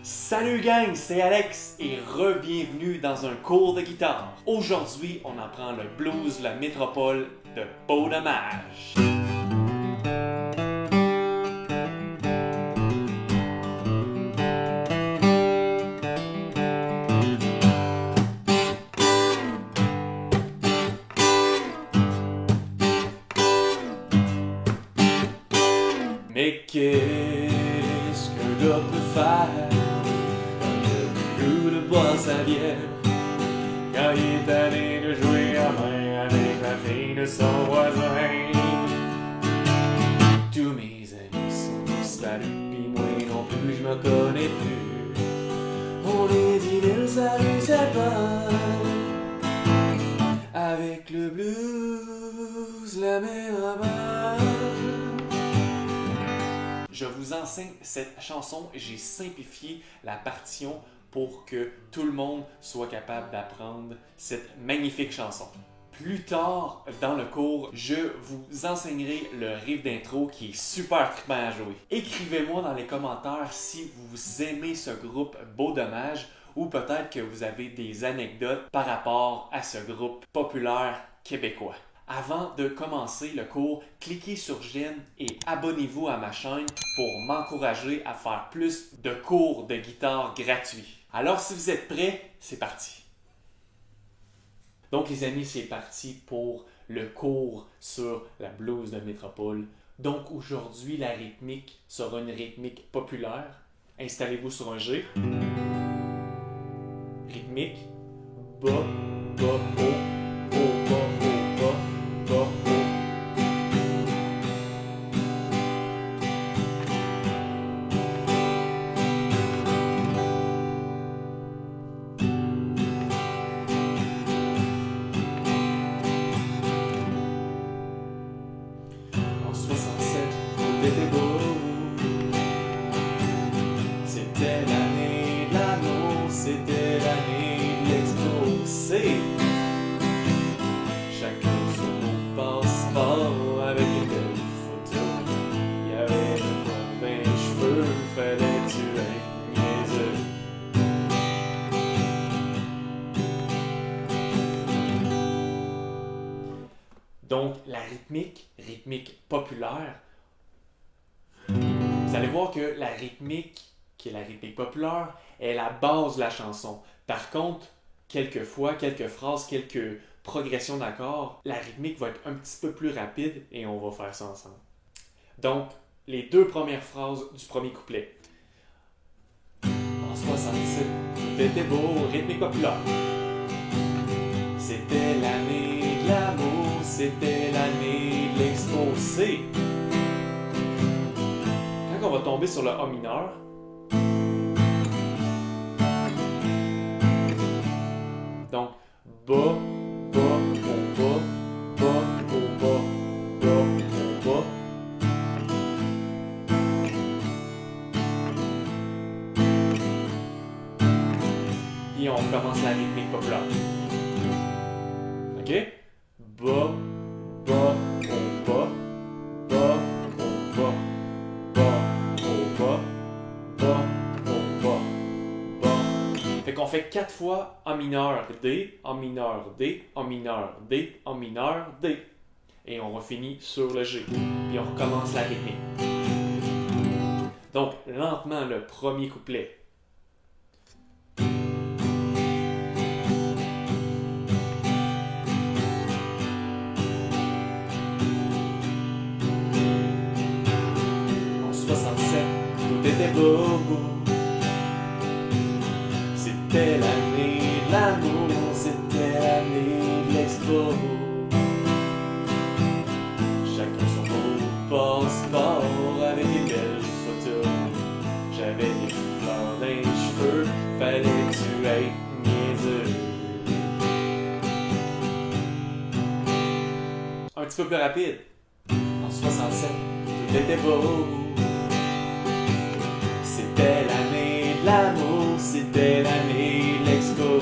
Salut gang, c'est Alex et re-bienvenue dans un cours de guitare. Aujourd'hui, on apprend le blues La Métropole de Beau Dommage. Mais qu'est-ce que l'homme peut faire quand il a plus de boire sa bière? Quand il est allé de jouer à main avec la fille de son voisin. Tous mes amis sont disparus, pis moi non plus, je me connais plus. On est 10 000 salut, c'est pas avec le blues, la métropole. Je vous enseigne cette chanson, j'ai simplifié la partition pour que tout le monde soit capable d'apprendre cette magnifique chanson. Plus tard dans le cours, je vous enseignerai le riff d'intro qui est super trippant à jouer. Écrivez-moi dans les commentaires si vous aimez ce groupe Beau Dommage ou peut-être que vous avez des anecdotes par rapport à ce groupe populaire québécois. Avant de commencer le cours, cliquez sur j'aime et abonnez-vous à ma chaîne pour m'encourager à faire plus de cours de guitare gratuits. Alors si vous êtes prêts, c'est parti! Donc les amis, c'est parti pour le cours sur la blues de métropole. Donc aujourd'hui, la rythmique sera une rythmique populaire. Installez-vous sur un G. Rythmique. Bas, bas, haut, haut, bas, haut, bas. Bas, haut. En 67, tout était beau. C'était l'année de l'amour, c'était l'année de l'exploser. Chacun son passeport avec une belle photo. Il y avait le coin dans les cheveux, fallait-tu être niaiseux? Donc, la rythmique populaire, vous allez voir que la rythmique, qui est la rythmique populaire, est la base de la chanson. Par contre, quelquefois, quelques phrases, quelques progression d'accords, la rythmique va être un petit peu plus rapide et on va faire ça ensemble. Donc, les deux premières phrases du premier couplet. En 67, tout était beau, rythmique populaire. C'était l'année de l'amour, c'était l'année de l'exposé. Quand on va tomber sur le A mineur, donc, bas, et on commence la rythmique populaire. OK? Bas, bas, au bas, bas, au bas, bas, au bas, bas, au bas, bas. Fait qu'on fait 4 fois en mineur D, en mineur D, en mineur D, en mineur D. Et on finit sur le G. Puis on recommence la rythmique. Donc, lentement, le premier couplet. En 67, tout était beau. C'était l'année de l'amour, c'était l'année de l'expo. Chacun son beau passeport avec des belles photos. J'avais des fleurs dans les cheveux, fallait-tu être niaiseux? Un petit peu plus rapide. En 67, tout était beau. C'était l'année de l'amour, c'était l'année de l'expo.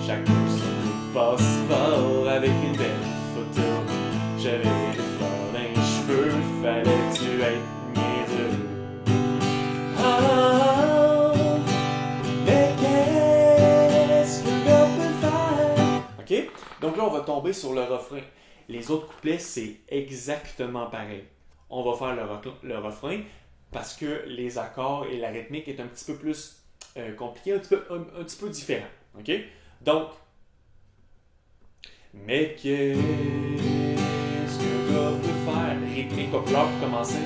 Chacun son passeport avec une belle photo. J'avais des fleurs dans les cheveux, fallait-tu être niaiseux? Donc là, on va tomber sur le refrain. Les autres couplets, c'est exactement pareil. On va faire le refrain parce que les accords et la rythmique est un petit peu plus compliqué, un petit peu différent. OK? Donc, mais qu'est-ce que gars peut faire? Rythmique populaire pour commencer.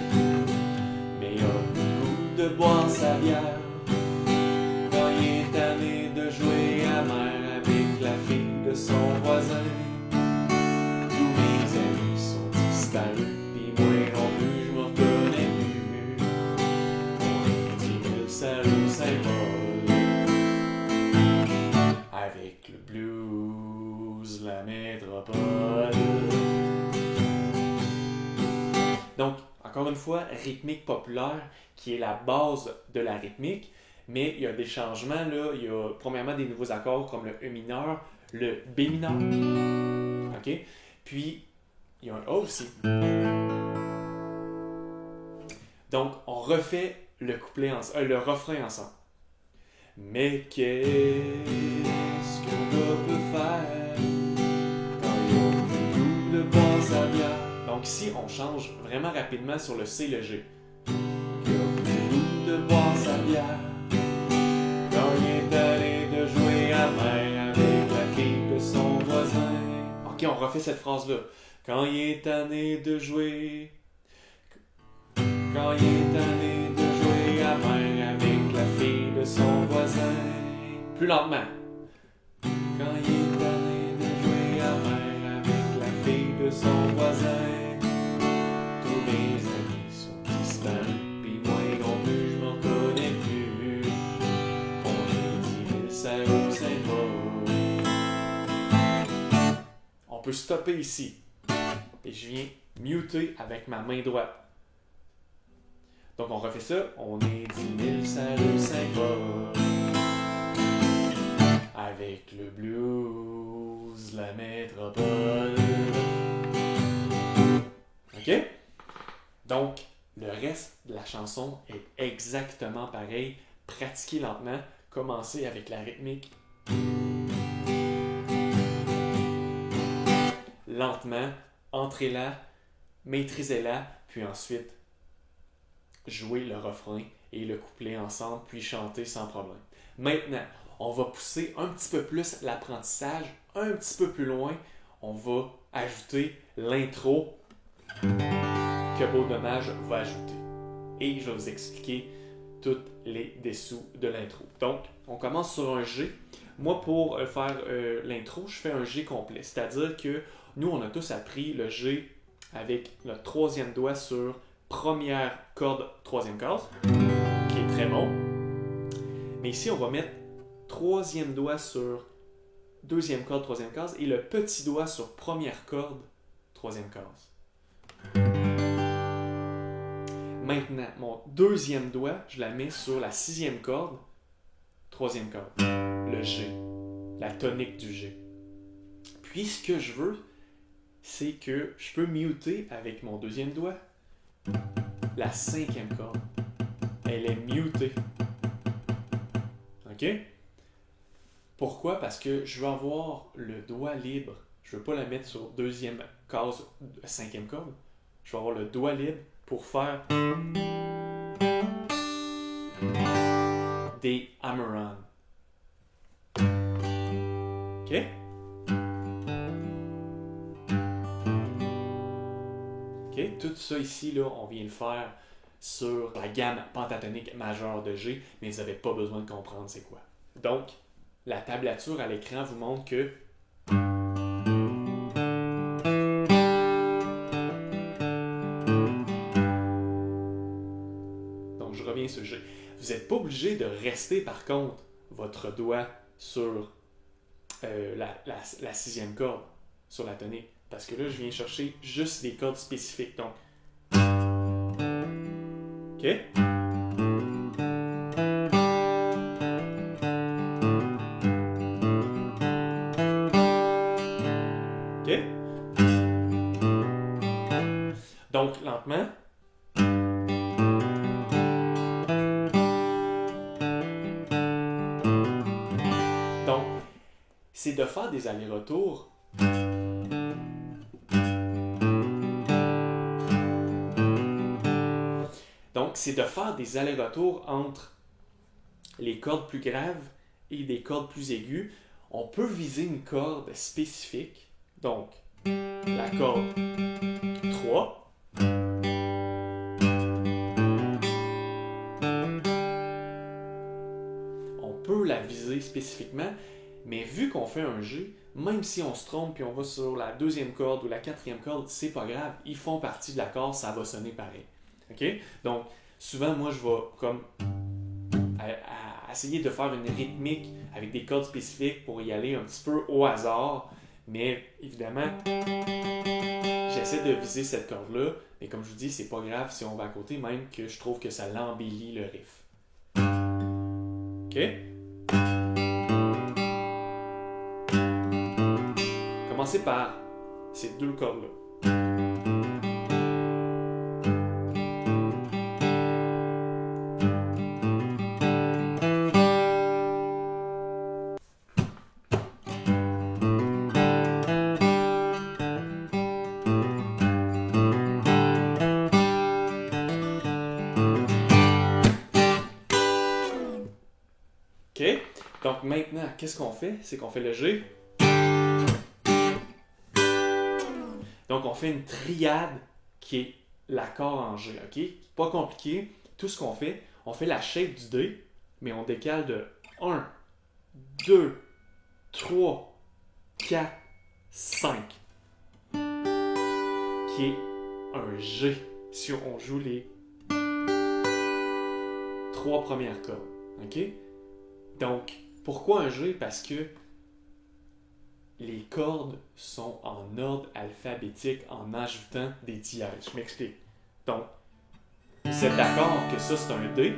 Mais il a le goût de boire sa bière quand il est tanné de jouer à mer avec la fille de son voisin. Tous mes amis sont disparus, pis moi non plus, je m'en reconnais plus. On dit que ça le symbole avec le blues, la métropole. Donc, encore une fois, rythmique populaire qui est la base de la rythmique, mais il y a des changements là. Il y a premièrement des nouveaux accords comme le E mineur, le B mineur. OK? Puis, il y a un A aussi. Donc, on refait le refrain ensemble. Mais qu'est-ce qu'un gars peut faire quand il a le goût de boire sa bière? Donc ici, on change vraiment rapidement sur le C et le G. Il a le goût de boire sa bière quand il est allé de jouer à mer avec la fille de son voisin. OK, on refait cette phrase-là. Quand il est tanné de jouer... Quand il est tanné de jouer à mer avec la fille de son voisin. Plus lentement. Quand il est tanné de jouer à mer avec la fille de son voisin. Tous mes amis sont disparus, pis moi non plus, je m'en connais plus. On est 10 000 salauds symboles. On peut stopper ici. Et je viens muter avec ma main droite. Donc on refait ça. On est 10 000 salauds symboles. Avec le blues, la métropole. OK? Donc, le reste de la chanson est exactement pareil. Pratiquez lentement. Commencez avec la rythmique. Lentement, entrez-la, maîtrisez-la, puis ensuite, jouez le refrain et le couplet ensemble, puis chantez sans problème. Maintenant, on va pousser un petit peu plus l'apprentissage, un petit peu plus loin. On va ajouter l'intro que Beau Dommage va ajouter. Et je vais vous expliquer tous les dessous de l'intro. Donc, on commence sur un G. Moi, pour faire l'intro, je fais un G complet. C'est-à-dire que nous, on a tous appris le G avec notre troisième doigt sur première corde, troisième case, qui est très bon. Mais ici, on va mettre troisième doigt sur deuxième corde, troisième case, et le petit doigt sur première corde, troisième case. Maintenant, mon deuxième doigt, je la mets sur la sixième corde, troisième corde, le G, la tonique du G. Puis, ce que je veux, c'est que je peux muter avec mon deuxième doigt la cinquième corde. Elle est mutée. OK? Pourquoi? Parce que je veux avoir le doigt libre. Je ne veux pas la mettre sur deuxième case, cinquième corde. Je veux avoir le doigt libre pour faire des hammer-on. OK? OK? Tout ça ici, là, on vient le faire sur la gamme pentatonique majeure de G, mais vous n'avez pas besoin de comprendre c'est quoi. Donc, la tablature à l'écran vous montre que donc je reviens sur G. Vous n'êtes pas obligé de rester par contre votre doigt sur la sixième corde, sur la tonique. Parce que là, je viens chercher juste des cordes spécifiques. Donc, OK? OK? Donc, lentement. Donc, c'est de faire des allers-retours Donc, c'est de faire des allers-retours entre les cordes plus graves et des cordes plus aiguës. On peut viser une corde spécifique. Donc, la corde 3. On peut la viser spécifiquement, mais vu qu'on fait un G, même si on se trompe et on va sur la deuxième corde ou la quatrième corde, c'est pas grave, ils font partie de l'accord, ça va sonner pareil. OK? Donc, souvent, moi, je vais comme à essayer de faire une rythmique avec des cordes spécifiques pour y aller un petit peu au hasard, mais évidemment, j'essaie de viser cette corde-là, mais comme je vous dis, c'est pas grave si on va à côté, même que je trouve que ça l'embellit le riff. OK? Commencez par ces deux cordes-là. OK? Donc maintenant, qu'est-ce qu'on fait? C'est qu'on fait le G. Donc on fait une triade qui est l'accord en G. OK? Pas compliqué. Tout ce qu'on fait, on fait la shape du D, mais on décale de 1, 2, 3, 4, 5. Qui est un G si on joue les 3 premières cordes. OK? Donc, pourquoi un G? Parce que les cordes sont en ordre alphabétique en ajoutant des dièses. Je m'explique. Donc, vous êtes d'accord que ça, c'est un D.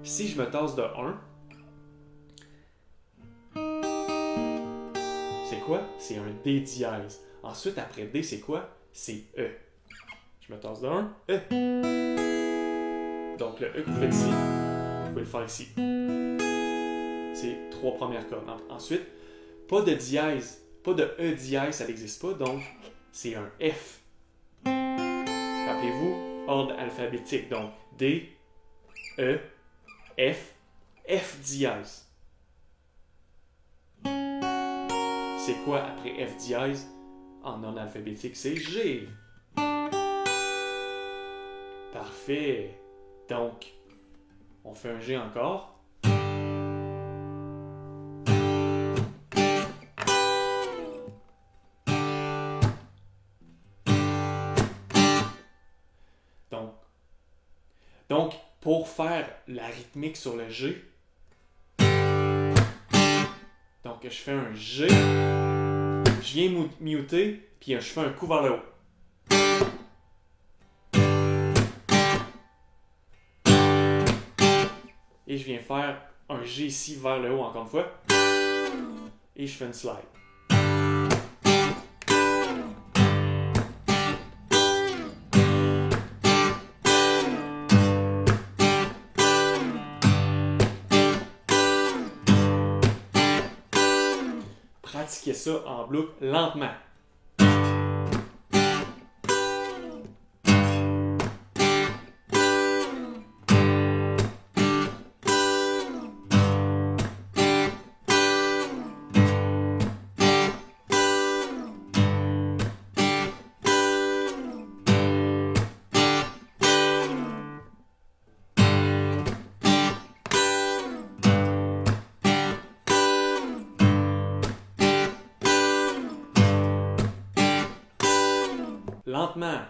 Si je me tasse de 1, c'est quoi? C'est un D dièse. Ensuite, après D, c'est quoi? C'est E. Je me tasse de 1, E. Donc, le E que vous faites ici, vous pouvez le faire ici. C'est 3 premières cordes. Ensuite, pas de dièse, pas de E dièse, ça n'existe pas, donc c'est un F. Rappelez-vous, ordre alphabétique, donc D, E, F, F dièse. C'est quoi après F dièse en ordre alphabétique? C'est G. Parfait. Donc, on fait un G encore. Donc, pour faire la rythmique sur le G, donc je fais un G, je viens muter, puis je fais un coup vers le haut. Et je viens faire un G ici vers le haut encore une fois. Et je fais une slide. Pratiquez ça en boucle lentement. Lentement.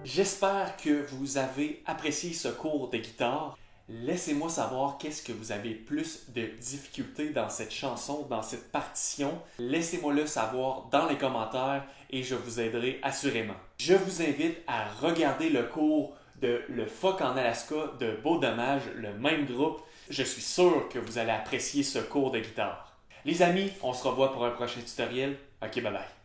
J'espère que vous avez apprécié ce cours de guitare. Laissez-moi savoir qu'est-ce que vous avez plus de difficultés dans cette chanson, dans cette partition. Laissez-moi le savoir dans les commentaires et je vous aiderai assurément. Je vous invite à regarder le cours de Le Phoque en Alaska de Beau Dommage, le même groupe. Je suis sûr que vous allez apprécier ce cours de guitare. Les amis, on se revoit pour un prochain tutoriel. Ok, bye bye.